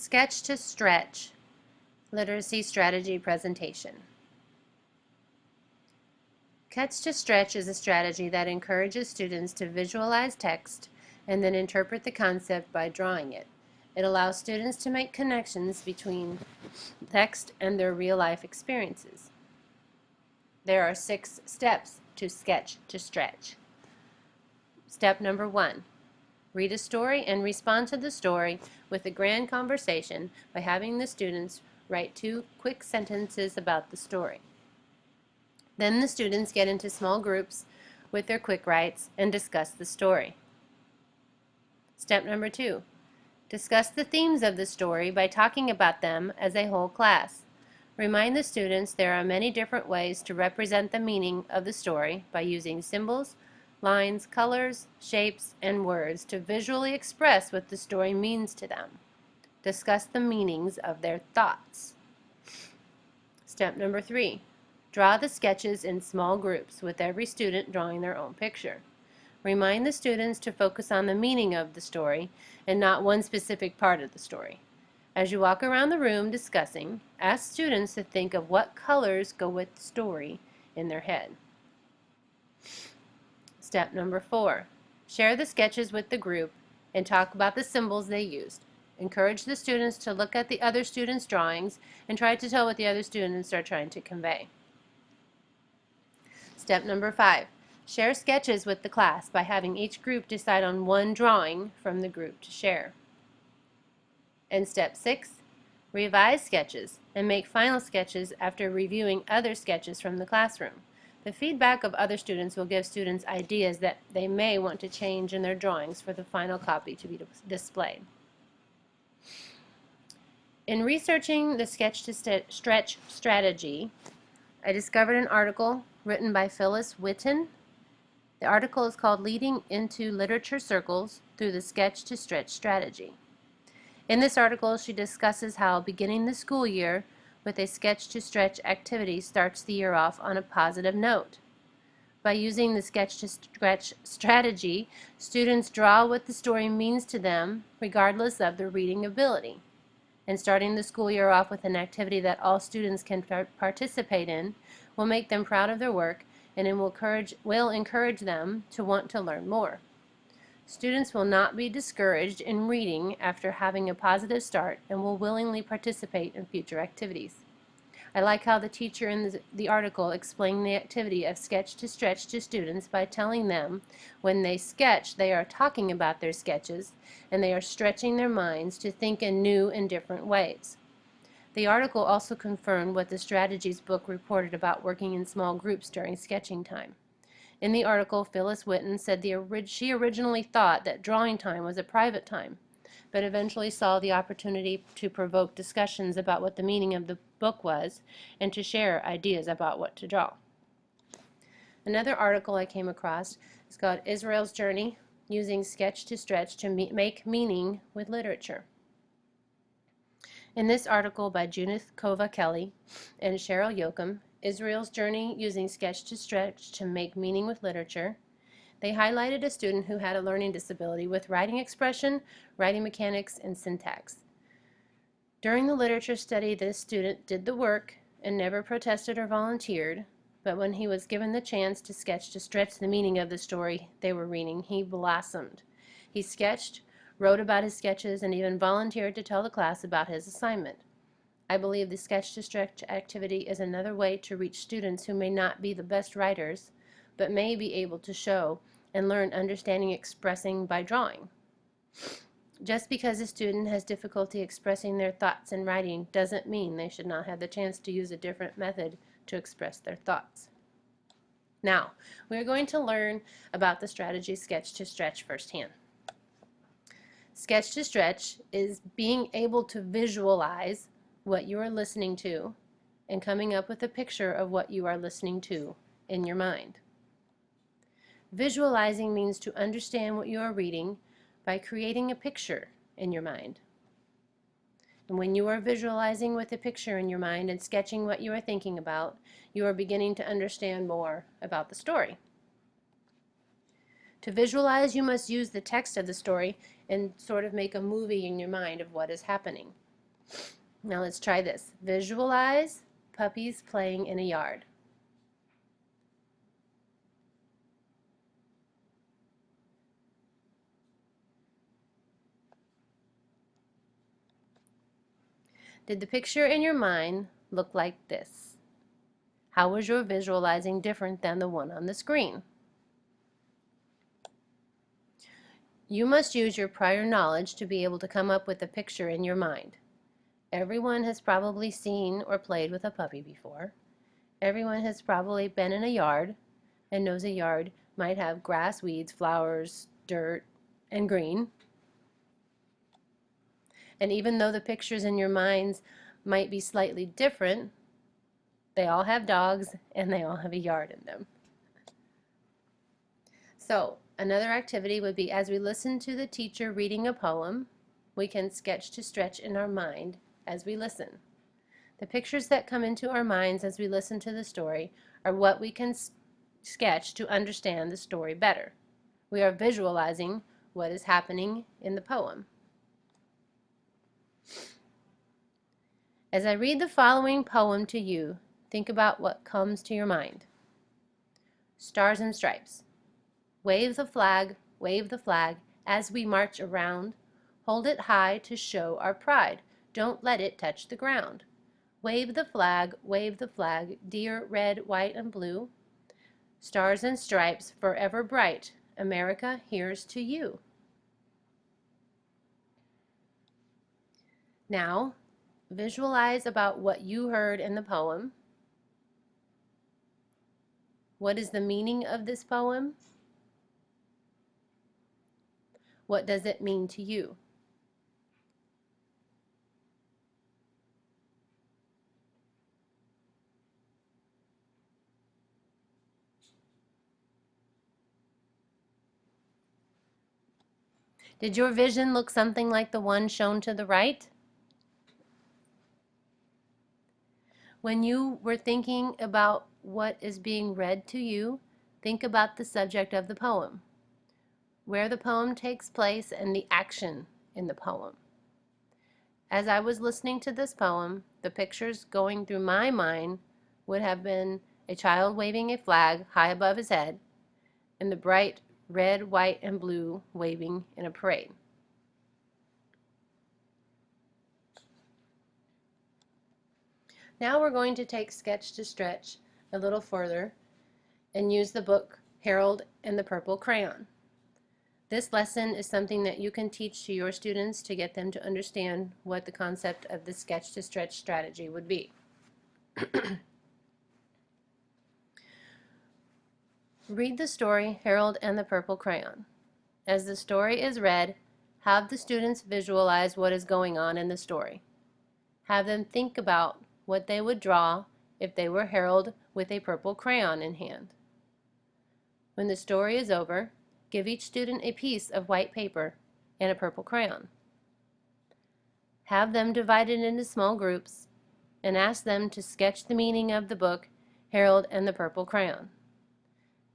Sketch to Stretch Literacy Strategy Presentation. Sketch to Stretch is a strategy that encourages students to visualize text and then interpret the concept by drawing it. It allows students to make connections between text and their real-life experiences. There are 6 steps to Sketch to Stretch. Step number 1. Read a story and respond to the story with a grand conversation by having the students write 2 quick sentences about the story. Then the students get into small groups with their quick writes and discuss the story. Step number 2. Discuss the themes of the story by talking about them as a whole class. Remind the students there are many different ways to represent the meaning of the story by using symbols, lines, colors, shapes, and words to visually express what the story means to them. Discuss the meanings of their thoughts. Step number 3. Draw the sketches in small groups with every student drawing their own picture. Remind the students to focus on the meaning of the story and not one specific part of the story. As you walk around the room discussing, ask students to think of what colors go with the story in their head. Step number 4. Share the sketches with the group and talk about the symbols they used. Encourage the students to look at the other students' drawings and try to tell what the other students are trying to convey. Step number 5. Share sketches with the class by having each group decide on one drawing from the group to share. And step 6. Revise sketches and make final sketches after reviewing other sketches from the classroom. The feedback of other students will give students ideas that they may want to change in their drawings for the final copy to be displayed. In researching the Sketch to Stretch strategy, I discovered an article written by Phyllis Witten. The article is called Leading into Literature Circles Through the Sketch to Stretch Strategy. In this article, she discusses how beginning the school year with a Sketch to Stretch activity starts the year off on a positive note. By using the Sketch to Stretch strategy, students draw what the story means to them regardless of their reading ability. And starting the school year off with an activity that all students can participate in will make them proud of their work and it will encourage them to want to learn more. Students will not be discouraged in reading after having a positive start and will willingly participate in future activities. I like how the teacher in the article explained the activity of Sketch to Stretch to students by telling them when they sketch, they are talking about their sketches and they are stretching their minds to think in new and different ways. The article also confirmed what the strategies book reported about working in small groups during sketching time. In the article, Phyllis Witten said she originally thought that drawing time was a private time, but eventually saw the opportunity to provoke discussions about what the meaning of the book was and to share ideas about what to draw. Another article I came across is called Israel's Journey, Using Sketch to Stretch to Make Meaning with Literature. In this article by Judith Kova Kelly and Cheryl Yoakum, Israel's Journey Using Sketch to Stretch to Make Meaning with Literature, they highlighted a student who had a learning disability with writing expression, writing mechanics, and syntax. During the literature study, this student did the work and never protested or volunteered, but when he was given the chance to sketch to stretch the meaning of the story they were reading, he blossomed. He sketched, wrote about his sketches, and even volunteered to tell the class about his assignment. I believe the Sketch to Stretch activity is another way to reach students who may not be the best writers, but may be able to show and learn understanding expressing by drawing. Just because a student has difficulty expressing their thoughts in writing doesn't mean they should not have the chance to use a different method to express their thoughts. Now, we are going to learn about the strategy Sketch to Stretch firsthand. Sketch to Stretch is being able to visualize what you are listening to and coming up with a picture of what you are listening to in your mind. Visualizing means to understand what you are reading by creating a picture in your mind. And when you are visualizing with a picture in your mind and sketching what you are thinking about, you are beginning to understand more about the story. To visualize, you must use the text of the story and sort of make a movie in your mind of what is happening. Now let's try this. Visualize puppies playing in a yard. Did the picture in your mind look like this? How was your visualizing different than the one on the screen? You must use your prior knowledge to be able to come up with a picture in your mind. Everyone has probably seen or played with a puppy before. Everyone has probably been in a yard and knows a yard might have grass, weeds, flowers, dirt, and green. And even though the pictures in your minds might be slightly different, they all have dogs and they all have a yard in them. So another activity would be, as we listen to the teacher reading a poem, we can sketch to stretch in our mind as we listen. The pictures that come into our minds as we listen to the story are what we can sketch to understand the story better. We are visualizing what is happening in the poem. As I read the following poem to you, think about what comes to your mind. Stars and stripes. Wave the flag, as we march around. Hold it high to show our pride. Don't let it touch the ground. Wave the flag, dear red, white, and blue. Stars and stripes forever bright. America, here's to you. Now, visualize about what you heard in the poem. What is the meaning of this poem? What does it mean to you? Did your vision look something like the one shown to the right? When you were thinking about what is being read to you, think about the subject of the poem, where the poem takes place, and the action in the poem. As I was listening to this poem, the pictures going through my mind would have been a child waving a flag high above his head, and the bright red, white, and blue waving in a parade. Now we're going to take Sketch to Stretch a little further and use the book Harold and the Purple Crayon. This lesson is something that you can teach to your students to get them to understand what the concept of the Sketch to Stretch strategy would be. Read the story Harold and the Purple Crayon. As the story is read, have the students visualize what is going on in the story. Have them think about what they would draw if they were Harold with a purple crayon in hand. When the story is over, give each student a piece of white paper and a purple crayon. Have them divided into small groups and ask them to sketch the meaning of the book Harold and the Purple Crayon.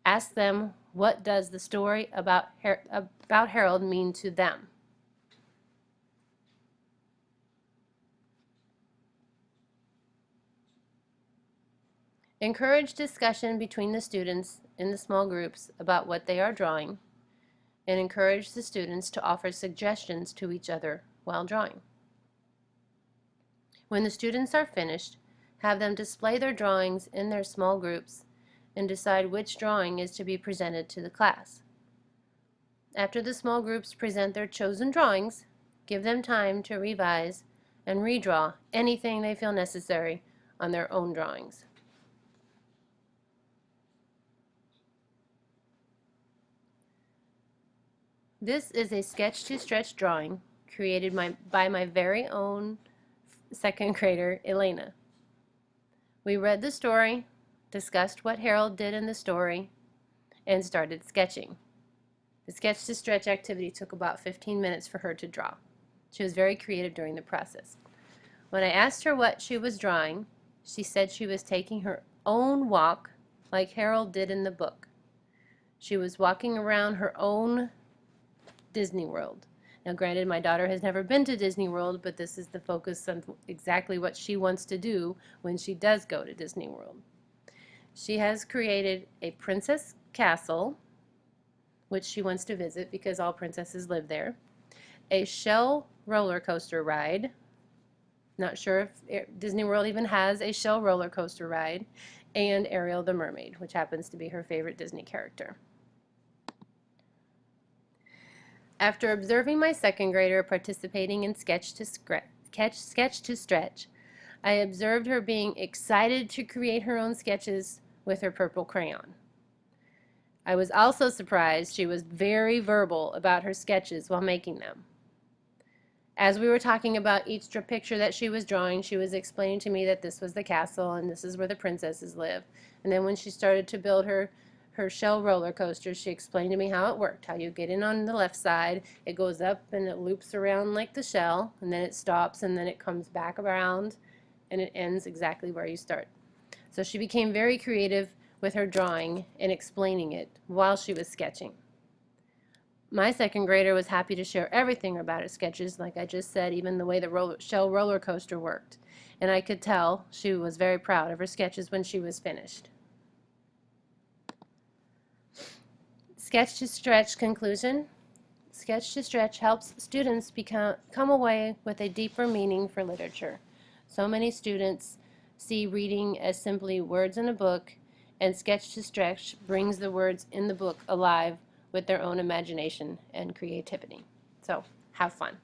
Ask them, what does the story about Harold mean to them? Encourage discussion between the students in the small groups about what they are drawing, and encourage the students to offer suggestions to each other while drawing. When the students are finished, have them display their drawings in their small groups and decide which drawing is to be presented to the class. After the small groups present their chosen drawings, give them time to revise and redraw anything they feel necessary on their own drawings. This is a Sketch to Stretch drawing created by my very own second grader, Elena. We read the story, discussed what Harold did in the story, and started sketching. The Sketch to Stretch activity took about 15 minutes for her to draw. She was very creative during the process. When I asked her what she was drawing, she said she was taking her own walk like Harold did in the book. She was walking around her own Disney World. Now, granted, my daughter has never been to Disney World, but this is the focus on exactly what she wants to do when she does go to Disney World. She has created a princess castle, which she wants to visit because all princesses live there, a Shell roller coaster ride. Not sure if Disney World even has a Shell roller coaster ride, and Ariel the Mermaid, which happens to be her favorite Disney character. After observing my second grader participating in Sketch to Stretch, I observed her being excited to create her own sketches with her purple crayon. I was also surprised she was very verbal about her sketches while making them. As we were talking about each picture that she was drawing, she was explaining to me that this was the castle and this is where the princesses live. And then when she started to build her Shell roller coaster, she explained to me how it worked, how you get in on the left side, it goes up and it loops around like the shell, and then it stops and then it comes back around and it ends exactly where you start. So she became very creative with her drawing and explaining it while she was sketching. My second grader was happy to share everything about her sketches, like I just said, even the way the Shell roller coaster worked. And I could tell she was very proud of her sketches when she was finished. Sketch to Stretch conclusion. Sketch to Stretch helps students come away with a deeper meaning for literature. So many students see reading as simply words in a book, and Sketch to Stretch brings the words in the book alive with their own imagination and creativity. So, have fun.